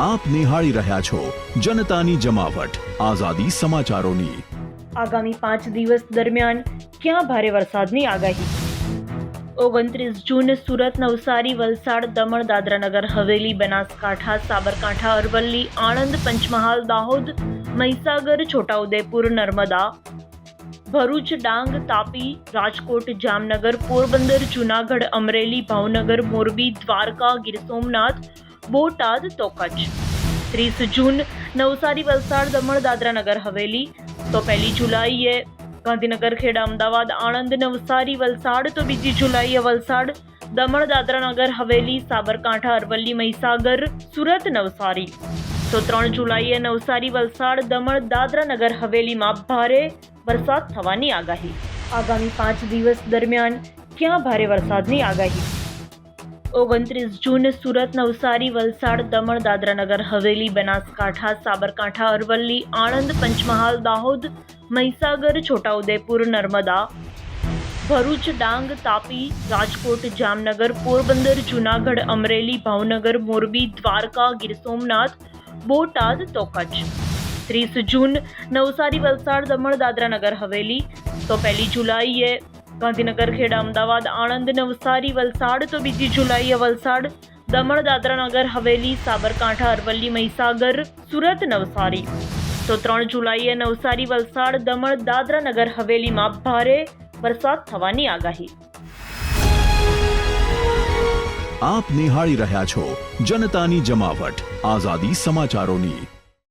આપ નિહાળી રહ્યા છો જનતાની જમાવટ આઝાદી સમાચારોની। આગામી 5 દિવસ દરમિયાન ક્યાં ભારે વરસાદની આગાહી। 29 જૂન સુરત, નવસારી, વલસાડ, દમણ, દાદરાનગર હવેલી, બનાસકાંઠા, સાબરકાંઠા, અરવલ્લી, આણંદ, પંચમહાલ, દાહોદ, મહીસાગર, છોટાઉદેપુર, નર્મદા, ભરૂચ, ડાંગ, તાપી, રાજકોટ, જામનગર, પોરબંદર, જૂનાગઢ, અમરેલી, ભાવનગર, મોરબી, દ્વારકા, ગીર સોમનાથ, બોટાદ તો કચ્છ। 30 જૂન નવસારી, વલસાડ, દમણ, દાદરાનગર હવેલી। તો 1 જુલાઈએ ગાંધીનગર, ખેડા, અમદાવાદ, આણંદ, નવસારી, વલસાડ। તો 2 જુલાઈએ વલસાડ, દમણ, દાદરાનગર હવેલી, સાબરકાંઠા, અરવલ્લી, મહીસાગર, સુરત, નવસારી। તો 3 જુલાઈએ નવસારી, વલસાડ, દમણ, દાદરાનગર હવેલીમાં ભારે વરસાદ થવાની આગાહી। આગામી 5 દિવસ દરમિયાન ક્યાં ભારે વરસાદની આગાહી। 29 જૂન સુરત, નવસારી, વલસાડ, દમણ, દાદરાનગર હવેલી, બનાસકાંઠા, સાબરકાંઠા, અરવલ્લી, આણંદ, પંચમહાલ, દાહોદ, મહીસાગર, છોટાઉદેપુર, નર્મદા, ભરૂચ, ડાંગ, તાપી, રાજકોટ, જામનગર, પોરબંદર, જૂનાગઢ, અમરેલી, ભાવનગર, મોરબી, દ્વારકા, ગીર સોમનાથ, બોટાદ તો કચ્છ। 30 જૂન નવસારી, વલસાડ, દમણ, દાદરાનગર હવેલી। તો 1 જુલાઈએ ગાંધીનગર, ખેડા, અમદાવાદ, આણંદ, નવસારી, વલસાડ। તો 2 જુલાઈએ વલસાડ, દમણ, દાદરાનગર હવેલી, સાબરકાંઠા, અરવલ્લી, મહીસાગર, સુરત, નવસારી। તો 3 જુલાઈએ નવસારી, વલસાડ, દમણ, દાદરાનગર હવેલીમાં ભારે વરસાદ થવાની આગાહી। આપ નિહાળી રહ્યા છો જનતાની જમાવટ આઝાદી સમાચારોની।